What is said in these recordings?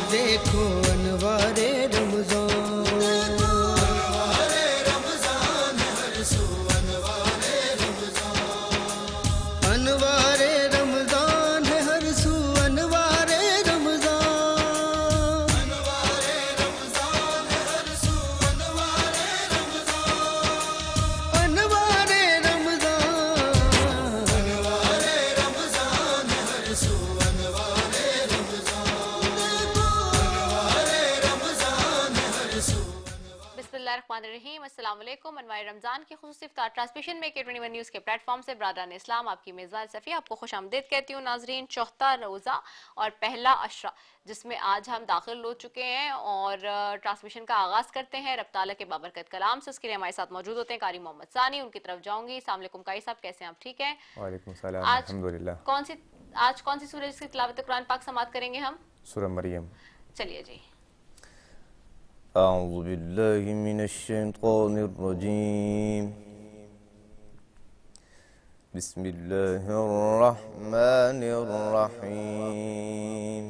देखो अनवारे रमजान, अनवारे रमजान है हर सू, अनवारे रमजान, अनवारे रमजान है हर सू, अनवारे रमजान, अनवारे रमजान है हर सू, अनवारे रमजान है हर सू। बिस्मिल्लाहिर्रहमानिर्रहीम, अस्सलाम वालेकुम। अनवार रमज़ान की खुसूसी इफ्तार ट्रांसमिशन में K21 न्यूज़ के प्लेटफॉर्म से बरादरान इस्लाम आपकी मेज़बान सफ़िया आपको खुश आमदीद कहती हूँ। नाजरीन, चौथा रोज़ा और पहला अशरा जिसमें आज हम दाखिल हो चुके हैं और ट्रांसमिशन का आगाज़ करते हैं रब ताला के बाबरकत कलाम से। उसके लिए हमारे साथ मौजूद होते हैं कारी मोहम्मद सानी, उनकी तरफ जाऊँगी। अस्सलाम वालेकुम कारी साहब, कैसे हैं आप? ठीक हैं? वालेकुम सलाम, आज अल्हम्दुलिल्लाह। आज कौन सी सूरह की तिलावत कुरान पाक समाअत करेंगे हम? सूरह मरियम। चलिए जी। अऊज़ु बिल्लाहि मिनश शैतानिर रजीम। बिस्मिल्लाहिर रहमानिर रहीम।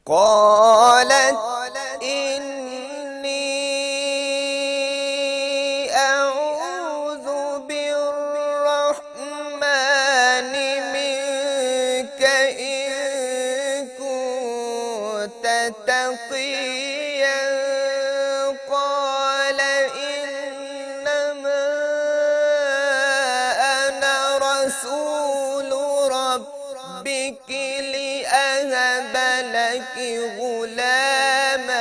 क़ालत इन्नी अऊज़ु बिर्रहमानि मिनक इन कुन्त तक़िय्यन। क़ाल इन्नमा अना रसूलु रब्बिकी लिअहब लकी गुलामन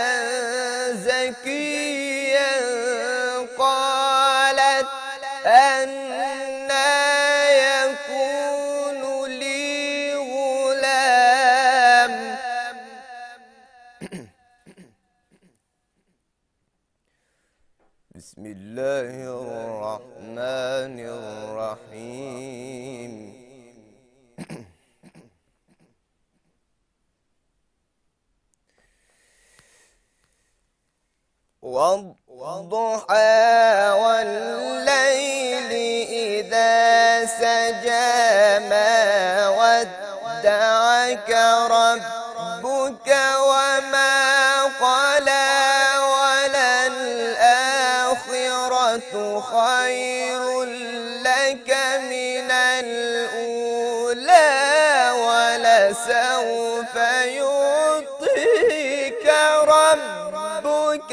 ज़किय्यन। क़ालत अन्ना यकूनु ली गुलाम। बिस्मिल्लाहिर रहमानिर रहीम। वद्दुहा वल्लैलि इज़ा सजा मा वद्दअक रब्बुक वमा क़ला वलल आखिरतु खैरुल लक मिनल ऊला वलसौफ युअतिक रब्बुक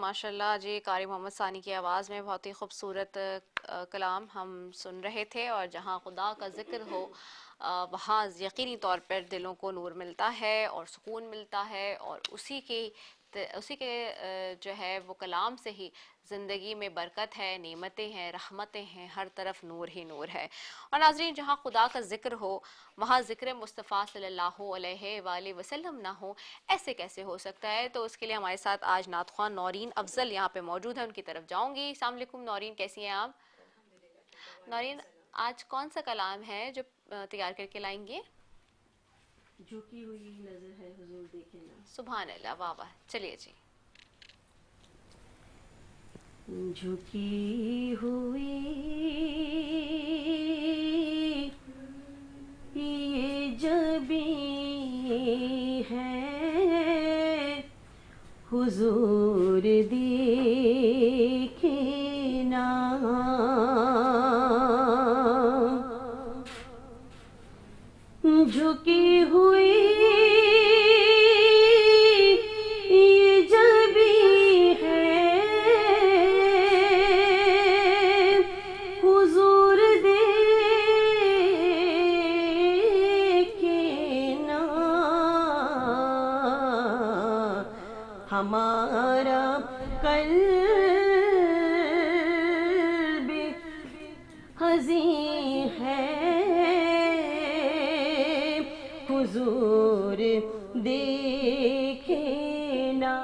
माशाल्लाह जी, कारी मोहम्मद सानी की आवाज़ में बहुत ही खूबसूरत कलाम हम सुन रहे थे। और जहाँ खुदा का जिक्र हो वहाँ यकीनी तौर पर दिलों को नूर मिलता है और सुकून मिलता है, और उसी के जो है वो कलाम से ही ज़िंदगी में बरकत है, नेमतें हैं, रहमतें हैं, हर तरफ नूर ही नूर है। और नाज़रीन, जहाँ खुदा का जिक्र हो वहाँ ज़िक्र मुस्तफ़ा सल्लल्लाहु अलैहि वसल्लम ना हो, ऐसे कैसे हो सकता है? तो उसके लिए हमारे साथ आज नात ख़्वान नौरीन अफजल यहाँ पे मौजूद है, उनकी तरफ जाऊँगी। अस्सलाम वालेकुम नौरीन, कैसी हैं आप? नौरीन, आज कौन सा कलाम है जो तैयार करके लाएंगे? झुकी हुई नजर है हुजूर देखे ना। सुभान अल्लाह, वाह वाह, चलिए जी। झुकी हुई हुजूर देखे ना, झुकी हुई ये जबी है, हुजूर देखे ना, हमारा कल्ब हज़ीं है, हुजूर देखे ना।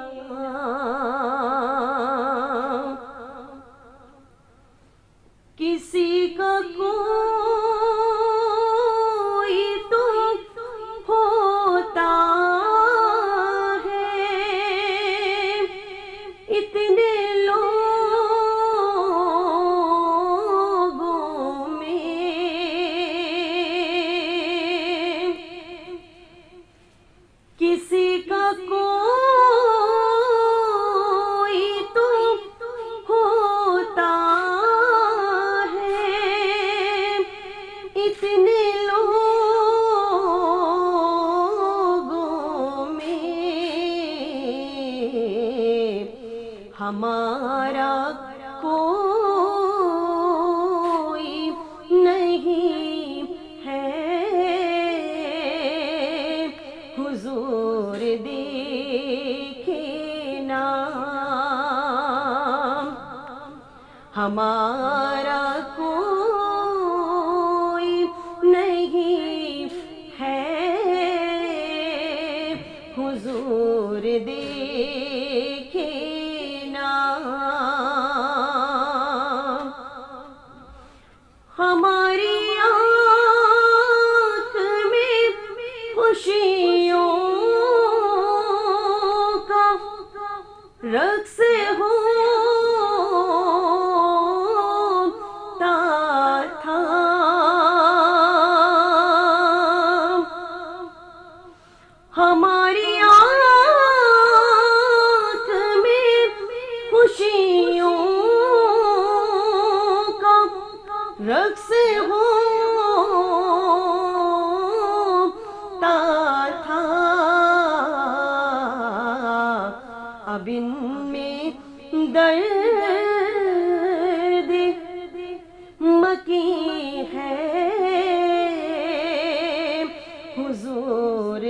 किसी का कोई तो होता है, इतने लोगों में किसी का कोई तो होता है, इतने लोगों में हमारा कोई नहीं है, हुजूर देखे ना, हमारा कोई नहीं है, हुजूर देखे ना, हमारी आँख में खुशियों का रक्स होता था, हमारी आँख में खुशियों का रक्स होता था, अब इनमें दर्द मकी है, हुजूर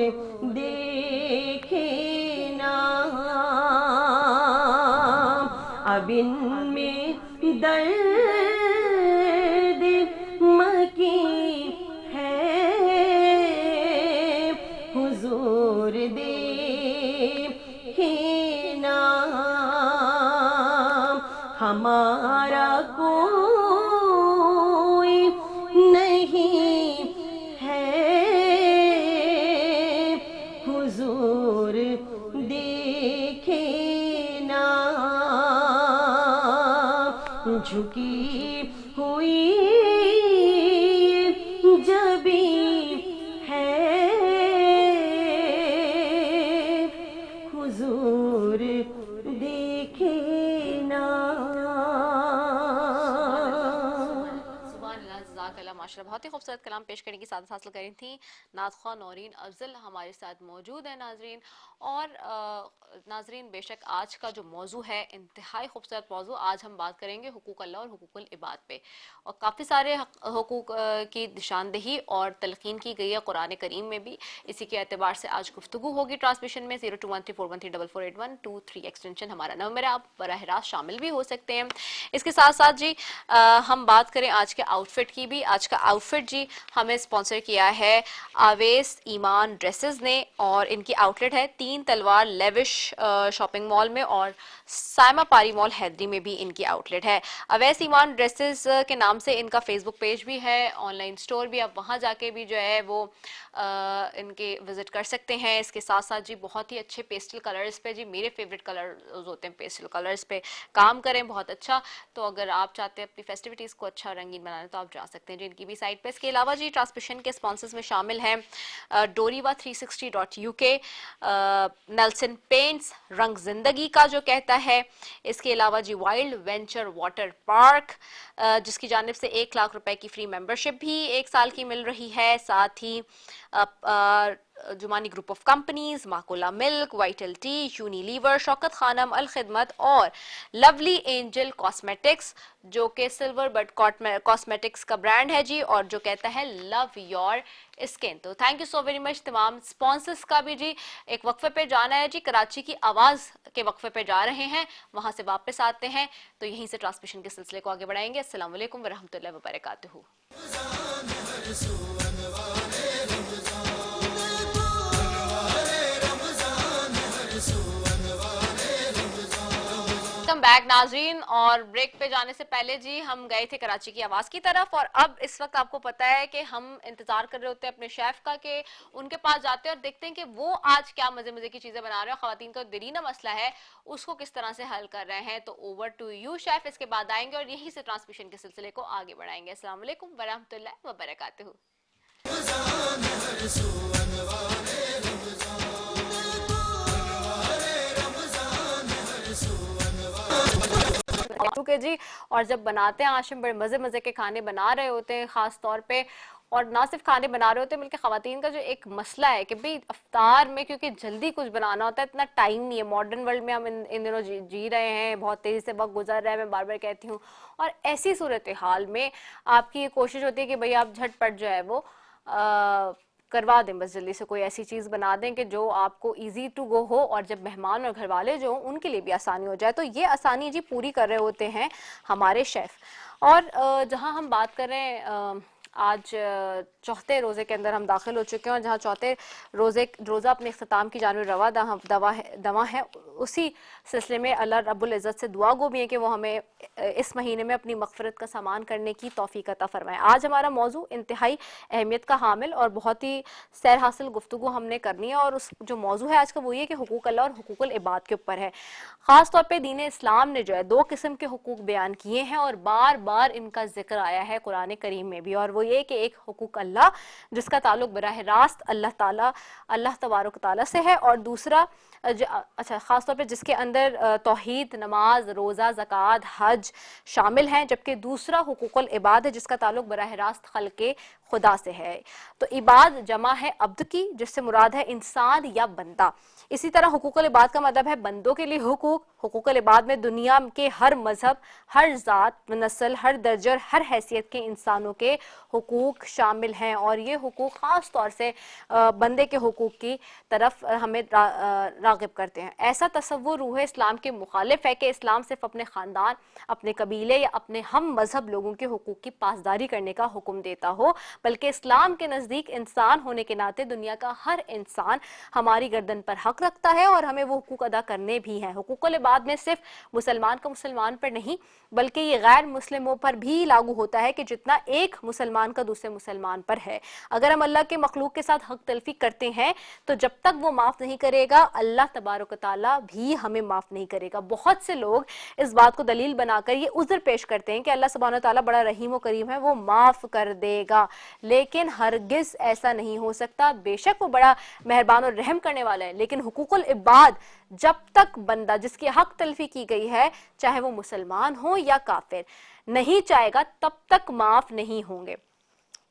देखे ना, अब इनमें दर्द मकी है, हुजूर देखे ना, हमारा कोई नहीं है, हुजूर देखे ना, झुकी हुई जबी है, हुजूर देखे ना। माशाल्लाह बहुत ही खूबसूरत कलाम पेश करने की सादत हासिल करी थी नाज़ नौरीन अफजल हमारे साथ मौजूद है नाजरीन। और नाजरीन बेशक आज का जो मौजू है इंतहाई खूबसूरत मौजू, आज हम बात करेंगे हुकूक अल्लाह और हुकूकुल इबाद पे, और काफ़ी सारे हुकूक की निशानदेही और तलकीन की गई है कुरान करीम में भी। इसी के एतबार से आज गुफ्तगू होगी ट्रांसमिशन में। 0213413483 एक्सटेंशन हमारा नंबर है, आप बराह रास्त शामिल भी हो सकते हैं। इसके साथ साथ जी हम बात करें आज के आउटफिट की भी। आज का आउटफिट जी हमें स्पॉन्सर किया है आवेस ईमान ड्रेसेस ने, और इनकी आउटलेट है 3 तलवार लेविश शॉपिंग मॉल में, और साइमा पारी मॉल हैदरी में भी इनकी आउटलेट है। अवैस ईमान ड्रेसेस के नाम से इनका फेसबुक पेज भी है, ऑनलाइन स्टोर भी, आप वहाँ जाके भी जो है वो इनके विजिट कर सकते हैं। इसके साथ साथ जी बहुत ही अच्छे पेस्टल कलर्स पे, जी मेरे फेवरेट कलर्स होते हैं पेस्टल कलर्स पे काम करें बहुत अच्छा। तो अगर आप चाहते हैं अपनी फेस्टिविटीज़ को अच्छा रंगीन बनाना तो आप जा सकते हैं। सकते हैं जिनकी भी साइट पे। इसके अलावा जी ट्रांसमिशन के स्पॉन्सर्स में शामिल हैं डोरीवा 360.uk, नेल्सन पेंट्स, रंग जिंदगी का जो कहता है, इसके अलावा जी वाइल्ड वेंचर वाटर पार्क जिसकी जानिब से 1 लाख रुपए की फ्री मेंबरशिप भी 1 साल की मिल रही है। साथ ही जुमानी ग्रुप ऑफ कंपनीज, माकोला milk, vital tea, Unilever, Shaukat Khanum, Al Khidmat और लवली एंजल कॉस्मेटिक्स जो कि सिल्वर बट कॉस्मेटिक्स का ब्रांड है जी, और जो कहता है लव योर स्किन। तो thank you so very much तमाम स्पॉन्सर्स का भी जी। एक वक्फे पे जाना है जी, कराची की आवाज के वक्फे पे जा रहे हैं, वहां से वापस आते हैं तो यहीं से ट्रांसमिशन के सिलसिले को आगे बढ़ाएंगे। अस्सलाम वालेकुम व रहमतुल्लाहि व बरकातुहू। वेलकम बैक नाजरीन। और ब्रेक पे जाने से पहले जी हम गए थे कराची की आवाज की तरफ, और अब इस वक्त आपको पता है कि हम इंतजार कर रहे होते हैं अपने शेफ का कि उनके पास जाते हैं और देखते हैं कि वो आज क्या मजे मजे की चीजें बना रहे हैं, खवातीन का देरीना मसला है उसको किस तरह से हल कर रहे हैं। तो ओवर टू यू शेफ। इसके बाद आएंगे और यहीं से ट्रांसमिशन के सिलसिले को आगे बढ़ाएंगे। अस्सलाम वालेकुम व रहमतुल्लाहि व बरकातुहू। जी, और जब बनाते हैं आशिम बड़े मजे मजे के खाने बना रहे होते हैं खास तौर पे, और ना सिर्फ खाने बना रहे होते हैं बल्कि खवातीन का जो एक मसला है कि भाई इफ्तार में क्योंकि जल्दी कुछ बनाना होता है, इतना टाइम नहीं है। मॉडर्न वर्ल्ड में हम इन दिनों जी रहे हैं, बहुत तेजी से वक्त गुजर रहा है, मैं बार बार कहती हूँ। और ऐसी सूरत हाल में आपकी ये कोशिश होती है कि भाई आप झटपट जो है वो करवा दें, बस जल्दी से कोई ऐसी चीज़ बना दें कि जो आपको इजी टू गो हो और जब मेहमान और घर वाले जो उनके लिए भी आसानी हो जाए। तो ये आसानी जी पूरी कर रहे होते हैं हमारे शेफ़। और जहां हम बात कर रहे हैं आज चौथे रोज़े के अंदर हम दाखिल हो चुके हैं, और जहाँ चौथे रोज़ा अपने इख्तिताम की जानिब रवा दवा है, उसी सिलसिले में अल्लाह रब्बुल इज़्ज़त से दुआ गो भी है कि वो हमें इस महीने में अपनी मग़फ़िरत का सामान करने की तौफ़ीक़ अता फ़रमाए। आज हमारा मौजू इंतहाई अहमियत का हामिल और बहुत ही सैर हासिल गुफ्तगू हमने करनी है, और उस जो मौजू है आज का वो ये कि हुकूक अल्लाह और हुकूकुल इबाद के ऊपर है। ख़ास तौर पर दीन इस्लाम ने जो है 2 किस्म के हुकूक बयान किए हैं और बार बार इनका जिक्र आया है कुरान करीम में भी, और वो ये कि एक हुकूक अल्लाह जिसका ताल्लुक बराह रास्त अल्लाह तबारक ताला से है, और दूसरा अच्छा खास तौर पे जिसके अंदर तौहीद, नमाज, रोज़ा, ज़कात, हज शामिल हैं, जबकि दूसरा हुकूकुल इबाद है जिसका ताल्लुक बराह रास्त खल्क़े खुदा से है। तो इबाद जमा है अब्द की, जिससे मुराद है इंसान या बंदा। इसी तरह हुकूकुल इबाद का मतलब है बंदों के लिए हुकूक। हुकूकुल इबाद में दुनिया के हर मजहब, हर ज़ात, नस्ल, हर दर्जे और हर हैसियत के इंसानों के हुकूक शामिल हैं, और ये हुकूक ख़ास तौर से बंदे के हुकूक की तरफ हमें राग़िब करते हैं। ऐसा तसव्वुर रूह इस्लाम के मुखालिफ है कि इस्लाम सिर्फ अपने ख़ानदान, अपने कबीले या अपने हम मजहब लोगों के हुकूक की पासदारी करने का हुक्म देता हो, बल्कि इस्लाम के नज़दीक इंसान होने के नाते दुनिया का हर इंसान हमारी गर्दन पर हक रखता है और हमें वो हुकूक अदा करने भी हैं। हुकूकुल इबाद में सिर्फ मुसलमान का मुसलमान पर नहीं बल्कि ये गैर मुस्लिमों पर भी लागू होता है कि जितना एक मुसलमान का दूसरे मुसलमान पर है। अगर हम अल्लाह के मखलूक के साथ हक तलफी करते हैं तो जब तक वो माफ़ नहीं करेगा अल्लाह तबारक ताला भी हमें माफ़ नहीं करेगा। बहुत से लोग इस बात को दलील बनाकर ये उज़्र पेश करते हैं कि अल्लाह सुब्हानो ताला बड़ा रहीम व करीम है, वो माफ़ कर देगा, लेकिन हरगिज़ ऐसा नहीं हो सकता। बेशक वो बड़ा मेहरबान और रहम करने वाला है, लेकिन हुकूकुल इबाद जब तक बंदा जिसकी हक तलफी की गई है, चाहे वो मुसलमान हो या काफिर, नहीं चाहेगा तब तक माफ नहीं होंगे।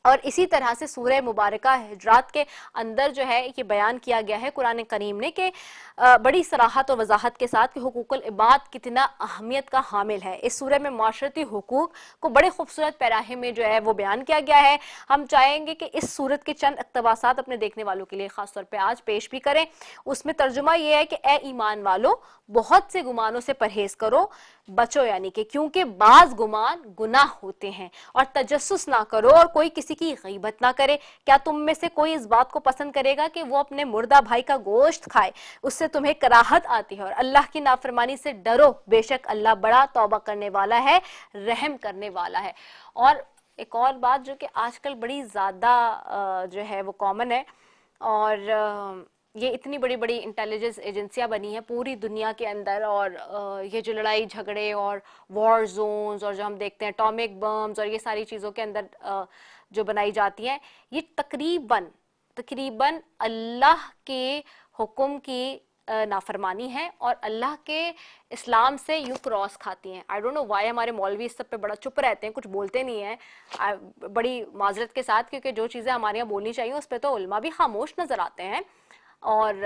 और इसी तरह से सूरह मुबारका हिजरात के अंदर जो है ये बयान किया गया है कुरान करीम ने कि बड़ी सराहत और वजाहत के साथ कि हुकूकुल इबाद कितना अहमियत का हामिल है। इस सूरह में माशरती हुकूक को बड़े खूबसूरत पैराहे में जो है वो बयान किया गया है। हम चाहेंगे कि इस सूरत के चंद इक़्तिबासात अपने देखने वालों के लिए ख़ास तौर पर आज पेश भी करें। उसमें तर्जुमा ये है कि ए ईमान वालों, बहुत से गुमानों से परहेज करो, बचो, यानी कि क्योंकि बाज गुमान गुनाह होते हैं, और तजस्सुस ना करो और कोई किसी की गीबत ना करे। क्या तुम में से कोई इस बात को पसंद करेगा कि वो अपने मुर्दा भाई का गोश्त खाए? उससे तुम्हें कराहत आती है, और अल्लाह की नाफरमानी से डरो, बेशक अल्लाह बड़ा तौबा करने वाला है, रहम करने वाला है। और एक और बात जो कि आजकल बड़ी ज्यादा जो है वो कॉमन है, और ये इतनी बड़ी बड़ी इंटेलिजेंस एजेंसियां बनी हैं पूरी दुनिया के अंदर, और ये जो लड़ाई झगड़े और वॉर जोन्स और जो हम देखते हैं एटॉमिक बम्स और ये सारी चीज़ों के अंदर जो बनाई जाती हैं, ये तकरीबन तकरीबन अल्लाह के हुक्म की नाफरमानी है और अल्लाह के इस्लाम से यूं क्रॉस खाती हैं। आई डोंट नो व्हाई हमारे मौलवी इस सब पे बड़ा चुप रहते हैं, कुछ बोलते नहीं हैं, बड़ी माजरत के साथ, क्योंकि जो चीज़ें हमारे यहाँ बोलनी चाहिए उस पर तो उल्मा भी खामोश नजर आते हैं। और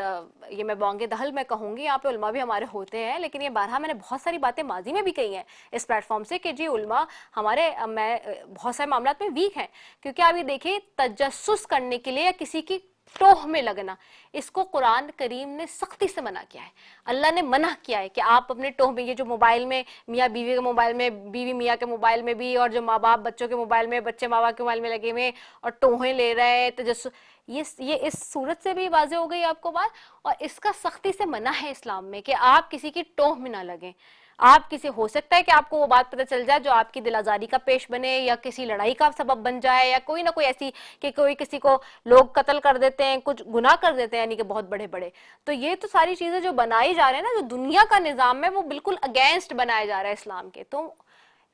ये मैं बांगे दहल में कहूँगी, यहाँ पे उल्मा भी हमारे होते हैं, लेकिन ये बारहा मैंने बहुत सारी बातें माजी में भी कही हैं इस प्लेटफॉर्म से कि जी उल्मा हमारे मैं बहुत सारे मामलात में वीक हैं, क्योंकि आप ये देखिए तजस्सुस करने के लिए या किसी की टोह में लगना, इसको कुरान करीम ने सख्ती से मना किया है। अल्लाह ने मना किया है कि आप अपने टोह में, ये जो मोबाइल में मियाँ बीवी के मोबाइल में, बीवी मियाँ के मोबाइल में भी, और जो माँ बाप बच्चों के मोबाइल में, बच्चे माँ बाप के मोबाइल में लगे हुए और टोहें ले रहे हैं, तजस्सुस, ये इस सूरत से भी वाज़ेह हो गई आपको बात। और इसका सख्ती से मना है इस्लाम में कि आप किसी की टोह में ना लगें। आप किसी, हो सकता है कि आपको वो बात पता चल जाए जो आपकी दिल आजारी का पेश बने या किसी लड़ाई का सबब बन जाए, या कोई ना कोई ऐसी कि कोई किसी को लोग कत्ल कर देते हैं, कुछ गुनाह कर देते हैं, यानी कि बहुत बड़े बड़े। तो ये तो सारी चीजें जो बनाई जा रहे हैं ना, जो दुनिया का निजाम है वो बिल्कुल अगेंस्ट बनाया जा रहा है इस्लाम के, तो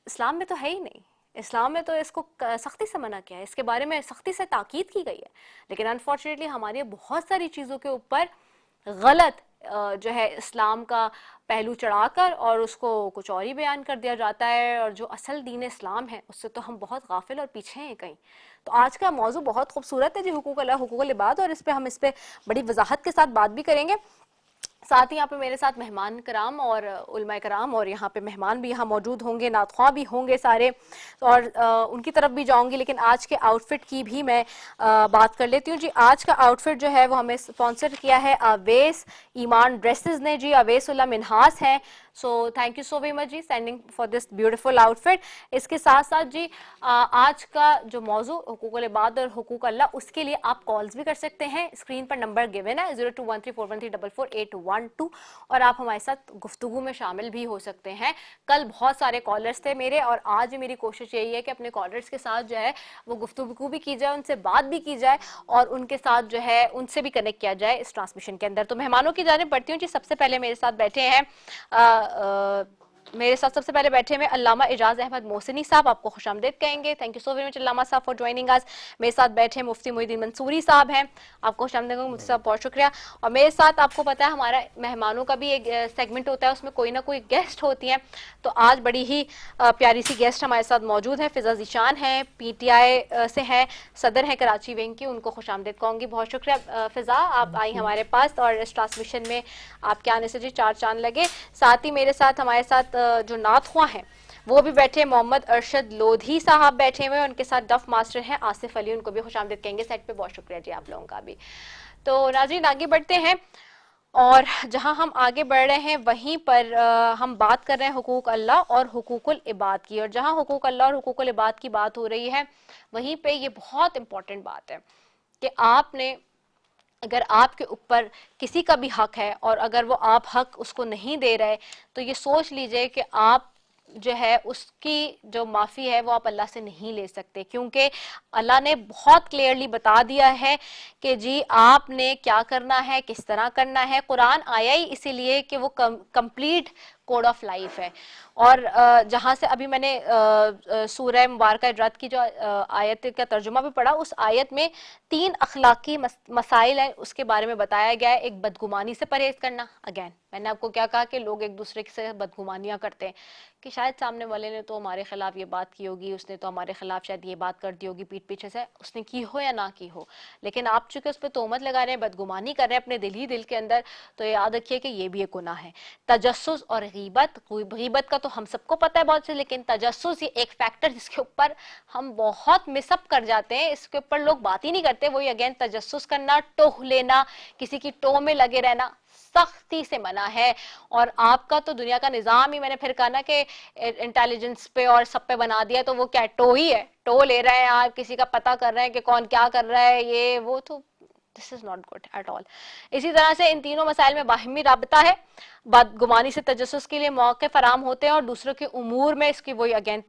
इस्लाम में तो है ही नहीं। इस्लाम में तो इसको सख्ती से मना किया है, इसके बारे में सख्ती से ताकीद की गई है, लेकिन अनफॉर्चुनेटली हमारी बहुत सारी चीज़ों के ऊपर गलत जो है इस्लाम का पहलू चढ़ाकर और उसको कुछ और ही बयान कर दिया जाता है, और जो असल दीन इस्लाम है उससे तो हम बहुत गाफिल और पीछे हैं कहीं। तो आज का मौजू बहुत खूबसूरत है जी, हुकूक अल्लाह हुकूकुल इबाद, और इस पे बड़ी वजाहत के साथ बात भी करेंगे। साथ ही यहाँ पे मेरे साथ मेहमान कराम और उलमा कराम, और यहाँ पे मेहमान भी यहाँ मौजूद होंगे, नातख्वां भी होंगे सारे, और उनकी तरफ भी जाऊंगी। लेकिन आज के आउटफिट की भी मैं बात कर लेती हूँ जी। आज का आउटफिट जो है वो हमें स्पॉन्सर किया है अवेस ईमान ड्रेसेस ने जी, अवेस उल्ला मिनहास हैं। So thank you so very much ji sending for this beautiful outfit. इसके साथ साथ जी आज का जो मौजू हुकूकुल इबाद और हुकूक अल्लाह, उसके लिए आप कॉल्स भी कर सकते हैं। स्क्रीन पर नंबर गिवन है 021341344812, और आप हमारे साथ गुफ्तगू में शामिल भी हो सकते हैं। कल बहुत सारे कॉलर्स थे मेरे, और आज मेरी कोशिश यही है कि अपने कॉलर्स के साथ जो है वो गुफ्तगू भी की जाए, उनसे बात भी की जाए, और उनके साथ जो है उनसे भी कनेक्ट किया जाए इस ट्रांसमिशन के अंदर। तो मेहमानों की जानिब बढ़ती हूँ जी। सबसे पहले मेरे साथ बैठे हैं मेरे साथ सबसे पहले बैठे हैं अल्लामा एजाज अहमद मोहसिनी साहब, आपको खुशामदीद कहेंगे। Thank you so very much Allama साहब फॉर ज्वाइनिंग अस। मेरे साथ बैठे हैं मुफ्ती मोहिद्दीन मंसूरी साहब हैं, आपको खुशामदीद, मुफ्ती साहब बहुत शुक्रिया। और मेरे साथ आपको पता है हमारा मेहमानों का भी एक सेगमेंट होता है, उसमें कोई ना कोई गेस्ट होती हैं, तो आज बड़ी ही प्यारी सी गेस्ट हमारे साथ मौजूद है। फिजा ज़ीशान हैं, PTI से हैं, सदर हैं कराची विंग की, उनको खुशामदीद कहूँगी। बहुत शुक्रिया फिजा, आप आई हमारे पास, और इस ट्रांसमिशन में आपके आने से जी चार चांद लगे। साथ ही मेरे साथ हमारे साथ जो नातख्वां हैं वो भी बैठे, मोहम्मद अरशद लोधी साहब बैठे हुए, उनके साथ डफ मास्टर हैं आसिफ अली, उनको भी खुशामदीद कहेंगे सेट पे। बहुत शुक्रिया जी आप लोगों का भी। तो नाज़रीन आगे बढ़ते हैं, और जहां हम आगे बढ़ रहे हैं वहीं पर हम बात कर रहे हैं हुकूक अल्लाह और हुकूकुल इबाद की, और जहां हुकूक अल्लाह और हुकूकुल इबाद की बात हो रही है वहीं पे ये बहुत इंपॉर्टेंट बात है कि आपने, अगर आपके ऊपर किसी का भी हक है और अगर वो आप हक उसको नहीं दे रहे, तो ये सोच लीजिए कि आप जो है उसकी जो माफ़ी है वो आप अल्लाह से नहीं ले सकते, क्योंकि अल्लाह ने बहुत क्लियरली बता दिया है कि जी आपने क्या करना है, किस तरह करना है। कुरान आया ही इसीलिए कि वो कंप्लीट कोड ऑफ लाइफ है। और जहाँ से अभी मैंने सूरह मुबारक रद की जो आयत का तर्जुमा भी पढ़ा, उस आयत में 3 अखलाकी मसाइल हैं, उसके बारे में बताया गया है। एक बदगुमानी से परहेज करना, अगेन मैंने आपको क्या कहा कि लोग एक दूसरे से बदगुमानियां करते हैं कि शायद सामने वाले ने तो हमारे खिलाफ ये बात की होगी, उसने तो हमारे खिलाफ शायद ये बात कर दी होगी पीठ पीछे से, उसने की हो या ना की हो, लेकिन आप चूंकि उस पर तोहमत लगा रहे हैं, बदगुमानी कर रहे हैं अपने दिल ही दिल के अंदर, तो याद रखिए कि ये भी एक गुनाह है। तजस्सुस और गीबत का तो हम सबको पता है बहुत से, लेकिन तजस्सुस ये एक फैक्टर जिसके ऊपर हम बहुत मिसअप कर जाते हैं, इसके ऊपर लोग बात ही नहीं करते। वही अगेन तजस्सुस करना, टोह लेना, किसी की टोह में लगे रहना सख्ती से मना है। और आपका तो दुनिया का निजाम ही, मैंने फिर कहा ना कि इंटेलिजेंस पे और सब पे बना दिया, तो वो क्या टो ही है, टो ले रहे हैं आप, किसी का पता कर रहे हैं कि कौन क्या कर रहा है, ये वो तो this is not good at all. इसी तरह से इन तीनों मसाइल में बाहिमी राबता है, बदगुमानी से तजस्सुस के लिए मौके फराम होते हैं और दूसरों के उमूर में इसकी वही अगेन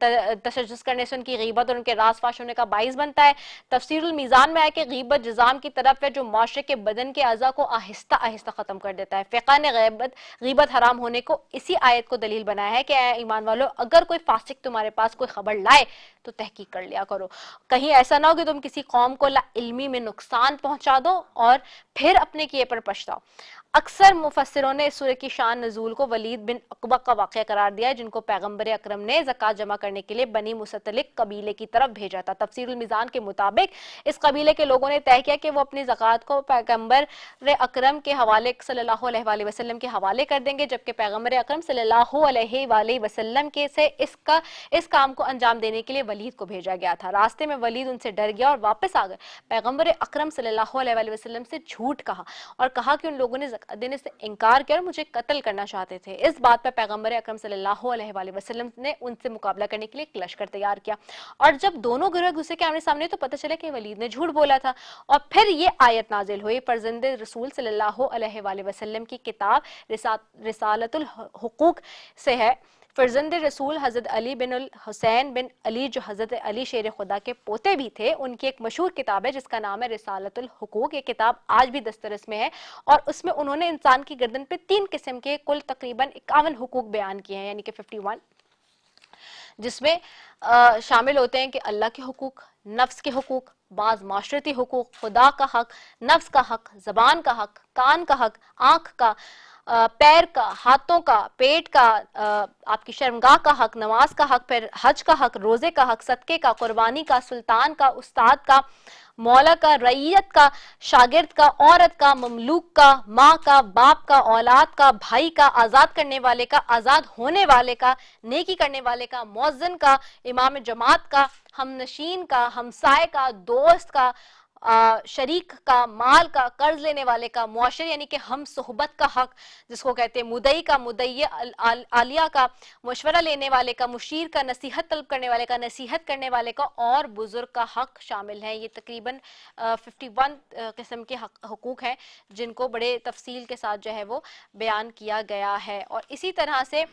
तशद्दुस करने से उनकी गीबत और उनके राज फाश होने का बाइस बनता है। तफसीरुल मीज़ान में है कि गीबत जिज़ाम की तरफ है जो माशरे के बदन के अज़ा को आहिस्ता आहिस्ता ख़त्म कर देता है। फ़िक़ा ने गीबत हराम होने को इसी आयत को दलील बनाया है कि ईमान वालों, अगर कोई फासिक तुम्हारे पास कोई खबर लाए तो तहकीक कर लिया करो, कहीं ऐसा ना हो कि तुम किसी कौम को ला इल्मी में नुकसान पहुंचा दो और फिर अपने किए पर पछताओ। अक्सर मुफस्सिरों ने इस सूरह की शान नज़ूल को वलीद बिन अक़बा का वाक़या करार दिया है, जिनको पैगंबर अकरम ने ज़कात जमा करने के लिए बनी मुसतलिक कबीले की तरफ भेजा था। तफसीरुल मीज़ान के मुताबिक इस कबीले के लोगों ने तय किया कि वो अपनी ज़कात को पैगंबर अकरम के हवाले सल्लल्लाहु अलैहि वसल्लम के हवाले कर देंगे, जबकि पैगंबर अकरम सल्लल्लाहु अलैहि वसल्लम के से इस काम को अंजाम देने के लिए वलीद को भेजा गया था। रास्ते में वलीद उनसे डर गया और वापस आ गए। पैगंबर अकरम सल्लल्लाहु अलैहि वसल्लम से झूठ कहा और कहा कि उन लोगों ने देने से इनकार किया और मुझे कत्ल करना चाहते थे। इस बात पर पैगंबर अकरम सल्लल्लाहु अलैहि वसल्लम ने उनसे मुकाबला करने के लिए एक लश्कर तैयार किया और जब दोनों गिरोह घुसे के आमने सामने तो पता चला कि वलीद ने झूठ बोला था। और फिर ये आयत नाजिल हुई, फर्जंदे रसूल सल्लल्लाहु अलैहि वसल्लम की किताब रिसालतुल हुकूक से है। फर्जंद रसूल हज़रत अली बिन हुसैन बिन अली, जो हज़रत अली शेर खुदा के पोते भी थे, उनकी एक मशहूर किताब है जिसका नाम है रिसालतुल हुकूक। ये किताब आज भी दस्तरस में है और उसमें उन्होंने इंसान की गर्दन पे 3 किस्म के कुल तकरीबन 51 हुकूक बयान किए हैं, यानी कि 51, जिसमें शामिल होते हैं कि अल्लाह के हुकूक, नफ्स के हुकूक, बाज माशरती हुकूक, खुदा का हक, नफ्स का हक, जबान का हक, कान का हक, आंख का, पैर का, हाथों का, पेट का, आपकी शर्मगाह का हक, नमाज का हक, फिर हज का हक, रोजे का हक, सदके का, कुर्बानी का, सुल्तान का, उस्ताद का, मौला का, रईयत का, शागिर्द का, औरत का, ममलूक का, माँ का, बाप का, औलाद का, भाई का, आजाद करने वाले का, आजाद होने वाले का, नेकी करने वाले का, मुअज्जिन का, इमाम जमात का, हमनशीन का, हमसाए का, दोस्त का, शरीक का, माल का, कर्ज लेने वाले का, मुआशर यानी कि हम सोहबत का हक जिसको कहते हैं, मुदई का, मुदई आलिया का, मशवरा लेने वाले का, मुशीर का, नसीहत तलब करने वाले का, नसीहत करने वाले का और बुजुर्ग का हक शामिल है। ये तकरीबन 51 किस्म के हुकूक हैं जिनको बड़े तफसील के साथ जो है वो बयान किया गया है। और इसी तरह से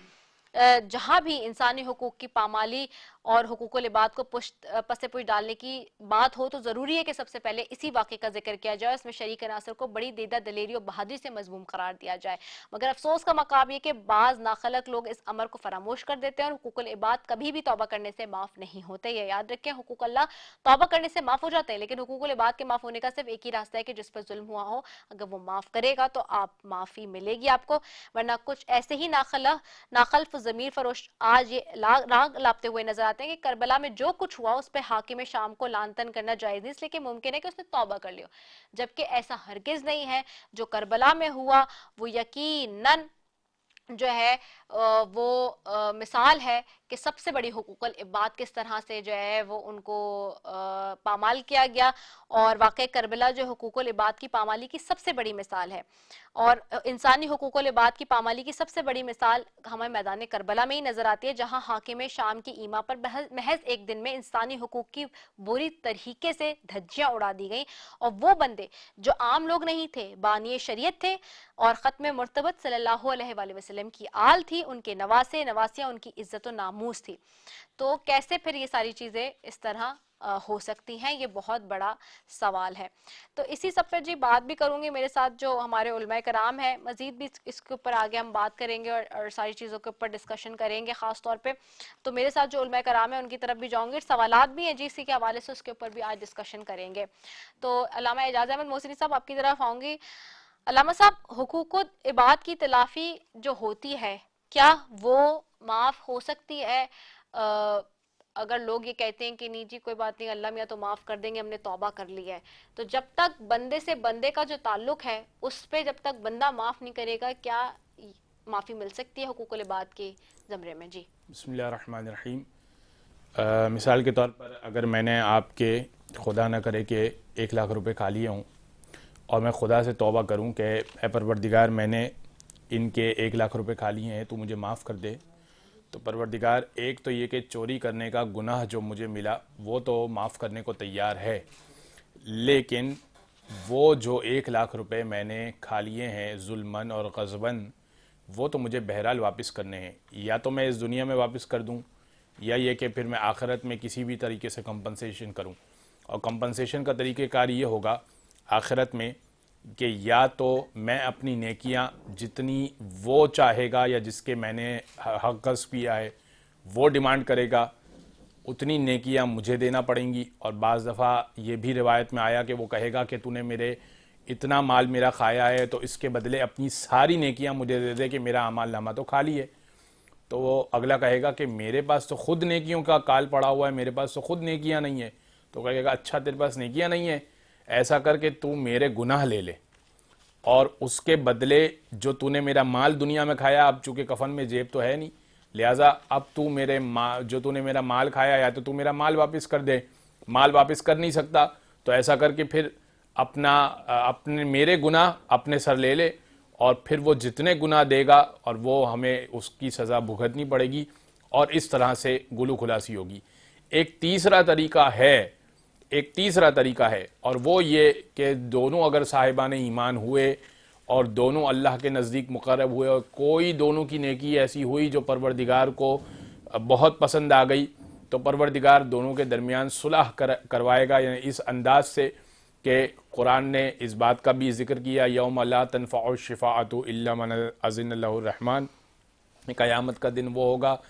जहाँ भी इंसानी हुकूक की पामाली और हुकूकुल इबाद को पसे पुश डालने की बात हो तो ज़रूरी है कि सबसे पहले इसी वाक़े का जिक्र किया जाए, इसमें शरीक नासर को बड़ी देदा दलेरी और बहादुरी से मजमूम करार दिया जाए। मगर अफसोस का मकाम ये कि बाज़ नाखलक लोग इस अमर को फरामोश कर देते हैं और हुकूकुल इबाद कभी भी तौबा करने से माफ़ नहीं होते। ये याद रखें, हुकूक अल्लाह तौबा करने से माफ़ हो जाते हैं, लेकिन हुकूकुल इबाद के माफ़ होने का सिर्फ एक ही रास्ता है कि जिस पर जुल्म हुआ हो अगर वो माफ़ करेगा तो आप माफ़ी मिलेगी आपको, वरना कुछ ऐसे ही नाखल्फ ज़मीर फरोश आज ये राग लापते हुए नजर आते हैं कि करबला में जो कुछ हुआ उस पर हाकिम शाम को लानतन करना जायज नहीं, इसलिए कि मुमकिन है कि उसने तौबा कर लियो, जबकि ऐसा हरगिज नहीं है। जो करबला में हुआ वो यकीनन जो है वो मिसाल है कि सबसे बड़ी हुकूकुल इबाद किस तरह से जो है वो उनको पामाल किया गया, और वाक़ई करबला जो हुकूकुल इबाद की पामाली की सबसे बड़ी मिसाल है। और इंसानी हुकूकुल इबाद की पामाली की सबसे बड़ी मिसाल हमें मैदान करबला में ही नजर आती है, जहां हाकिम शाम की ईमा पर महज एक दिन में इंसानी हुकूक की बुरी तरीके से धज्जियां उड़ा दी गई, और वो बंदे जो आम लोग नहीं थे, बानी शरीयत थे और ख़त्म मुर्तबत सल्लल्लाहु अलैहि वसल्लम की आल थी, उनके नवासियां उनकी इज्जत और नामूस थी। तो कैसे फिर ये सारी चीजें इस तरह हो सकती हैं, ये बहुत बड़ा सवाल है। तो इसी सब पर जी बात भी करूंगी, मेरे साथ जो हमारे उलमाए कराम है, मजीद भी इसके ऊपर आगे हम बात करेंगे और सारी चीज़ों के ऊपर डिस्कशन करेंगे ख़ास तौर पे। तो मेरे साथ जो उलमाए कराम है उनकी तरफ भी जाऊंगी, सवालात भी हैं जी इसी के हवाले से, उसके ऊपर भी आज डिस्कशन करेंगे। तो अल्लामा एजाज अहमद मोहसिनी साहब आपकी तरफ आऊंगी। अल्लामा साहब, हुकूक इबाद की तलाफी जो होती है क्या वो माफ़ हो सकती है? अगर लोग ये कहते हैं कि नहीं जी कोई बात नहीं, अल्लाह मियाँ तो माफ़ कर देंगे, हमने तौबा कर लिया है, तो जब तक बंदे से बंदे का जो ताल्लुक है उस पर जब तक बंदा माफ़ नहीं करेगा, क्या माफ़ी मिल सकती है हुकूकुल इबाद के ज़मरे में? जी बिस्मिल्लाहिर्रहमानिर्रहीम। मिसाल के तौर पर अगर मैंने आपके खुदा न करे कि 1 लाख रुपए खा लिए हों और मैं खुदा से तौबा करूं कि ऐ परवरदिगार मैंने इनके 1 लाख रुपए खा लिए हैं, तो मुझे माफ़ कर दे, तो परवरदिगार एक तो ये कि चोरी करने का गुनाह जो मुझे मिला वो तो माफ़ करने को तैयार है, लेकिन वो जो 1 लाख रुपए मैंने खा लिए हैं जुल्मन और ग़ज़बन, वो तो मुझे बहरहाल वापस करने हैं। या तो मैं इस दुनिया में वापस कर दूं, या ये कि फिर मैं आखिरत में किसी भी तरीके से कंपनसेशन करूं। और कंपनसेशन का तरीक़ेकार ये होगा आखिरत में कि या तो मैं अपनी नेकियां जितनी वो चाहेगा या जिसके मैंने हक गज़ब किया है वो डिमांड करेगा, उतनी नेकियां मुझे देना पड़ेंगी। और बाज़ दफ़ा ये भी रिवायत में आया कि वो कहेगा कि तूने मेरे इतना माल मेरा खाया है तो इसके बदले अपनी सारी नेकियां मुझे दे दे कि मेरा अमाल नामा तो खाली है। तो वो अगला कहेगा कि मेरे पास तो खुद नेकियों का काल पड़ा हुआ है, मेरे पास तो खुद नेकियां नहीं है। तो कहेगा अच्छा तेरे पास नेकियां नहीं है, ऐसा करके तू मेरे गुनाह ले ले और उसके बदले जो तूने मेरा माल दुनिया में खाया, अब चूंकि कफन में जेब तो है नहीं, लिहाजा अब तू मेरे जो तूने मेरा माल खाया या तो तू मेरा माल वापस कर दे। माल वापस कर नहीं सकता तो ऐसा करके फिर अपने मेरे गुनाह अपने सर ले ले और फिर वो जितने गुनाह देगा और वो हमें उसकी सज़ा भुगतनी पड़ेगी और इस तरह से गुलू खुलासी होगी। एक तीसरा तरीका है और वो ये कि दोनों अगर साहिबान ईमान हुए और दोनों अल्लाह के नज़दीक मुक़र्रब हुए और कोई दोनों की नेकी ऐसी हुई जो परवरदिगार को बहुत पसंद आ गई, तो परवरदिगार दोनों के दरमियान सुलह करवाएगा। यानी इस अंदाज से कि कुरान ने इस बात का भी जिक्र किया, यौम ला तनफ़उ शिफ़ाअतु इल्ला मन अज़िन लहु रहमान। क़यामत का दिन वो होगा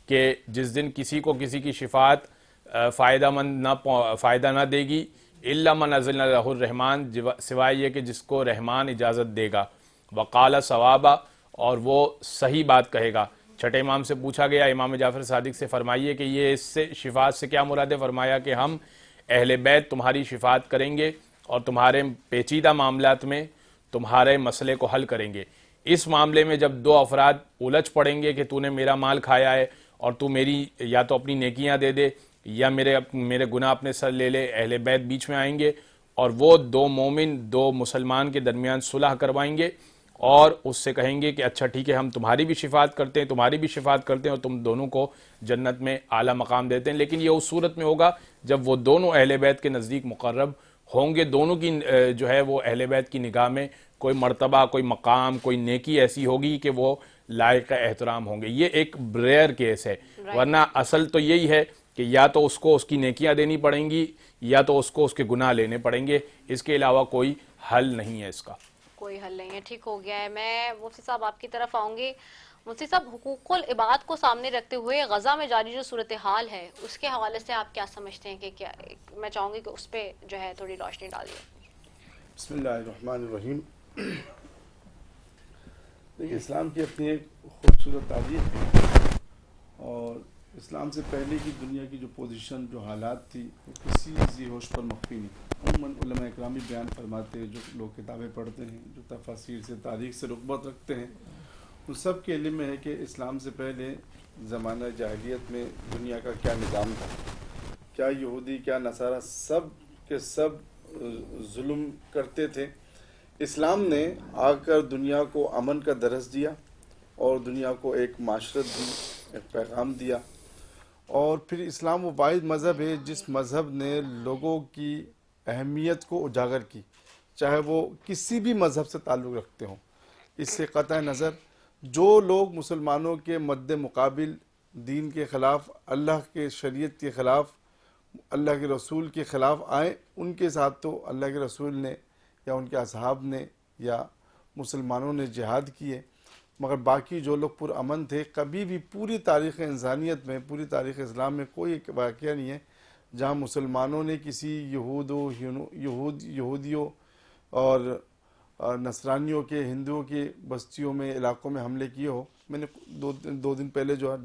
कि जिस दिन किसी को किसी की शिफात फ़ायदा ना देगी, इल्ला मन अज़िन लहु रहमान, सिवाय ये कि जिसको रहमान इजाज़त देगा। वक़ाल सवाबा, और वो सही बात कहेगा। छठे इमाम से पूछा गया, इमाम जाफ़र सादिक से फरमाइए कि ये इससे शिफात से क्या मुराद है। फरमाया कि हम अहले बैत तुम्हारी शिफात करेंगे और तुम्हारे पेचीदा मामलात में तुम्हारे मसले को हल करेंगे। इस मामले में जब दो अफराद उलझ पड़ेंगे कि तूने मेरा माल खाया है और तू मेरी या तो अपनी नेकियां दे दे या मेरे गुनाह अपने सर ले ले, अहले बैत बीच में आएंगे और वो दो मोमिन दो मुसलमान के दरमियान सुलह करवाएंगे और उससे कहेंगे कि अच्छा ठीक है, हम तुम्हारी भी शिफात करते हैं, तुम्हारी भी शिफात करते हैं और तुम दोनों को जन्नत में आला मकाम देते हैं। लेकिन ये उस सूरत में होगा जब वो दोनों अहले बैत के नज़दीक मुक़र्रब होंगे, दोनों की जो है वो अहले बैत की निगाह में कोई मर्तबा, कोई मकाम, कोई नेकी ऐसी होगी कि वो लायक एहतराम होंगे। ये एक रेयर केस है, वरना असल तो यही है कि या तो उसको उसकी नेकियां देनी पड़ेंगी या तो उसको उसके गुनाह लेने पड़ेंगे। इसके अलावा कोई हल नहीं है, इसका कोई हल नहीं है। ठीक हो गया है। मैं मुफ्ती साहब आपकी तरफ आऊंगी। मुफ्ती साहब, हुकूकुल इबाद को सामने रखते हुए गजा में जारी जो सूरत हाल है उसके हवाले से आप क्या समझते हैं कि क्या, मैं चाहूंगी कि उस पर जो है थोड़ी रोशनी डालिए। बिस्मिल्लाहिर्रहमानिर्रहीम। देखिए, इस्लाम की अपनी एक खूबसूरत तारीख है और इस्लाम से पहले की दुनिया की जो पोजीशन, जो हालात थी, वो किसी ज़ी होश पर मख्फी नहीं। उम्मन उलमा इकराम भी बयान फरमाते हैं, जो लोग किताबें पढ़ते हैं, जो तफसीर से तारीख से रुग़बत रखते हैं, उन सब के इल्म में है कि इस्लाम से पहले ज़माना जाहिलियत में दुनिया का क्या निज़ाम था। क्या यहूदी, क्या नसारा, सब के सब जुल्म करते थे। इस्लाम ने आकर दुनिया को अमन का दरस दिया और दुनिया को एक माशरत दी, एक पैगाम दिया। और फिर इस्लाम वो वाहिद मज़हब है जिस मज़हब ने लोगों की अहमियत को उजागर की, चाहे वो किसी भी मज़हब से ताल्लुक़ रखते हों। इससे क़तई नज़र जो लोग मुसलमानों के मद्दे मुकाबिल दीन के ख़िलाफ़, अल्लाह के शरीयत के ख़िलाफ़, अल्लाह के रसूल के ख़िलाफ़ आए, उनके साथ तो अल्लाह के रसूल ने या उनके असहाब ने या मुसलमानों ने जिहाद किए, मगर बाकी जो लोग पुरअमन थे, कभी भी पूरी तारीख़ इंसानियत में, पूरी तारीख़ इस्लाम में कोई एक वाक़या नहीं है जहाँ मुसलमानों ने किसी यहूदियों और नसरानियों के, हिंदुओं की बस्तियों में, इलाक़ों में हमले किए हो। मैंने दो दिन पहले जो है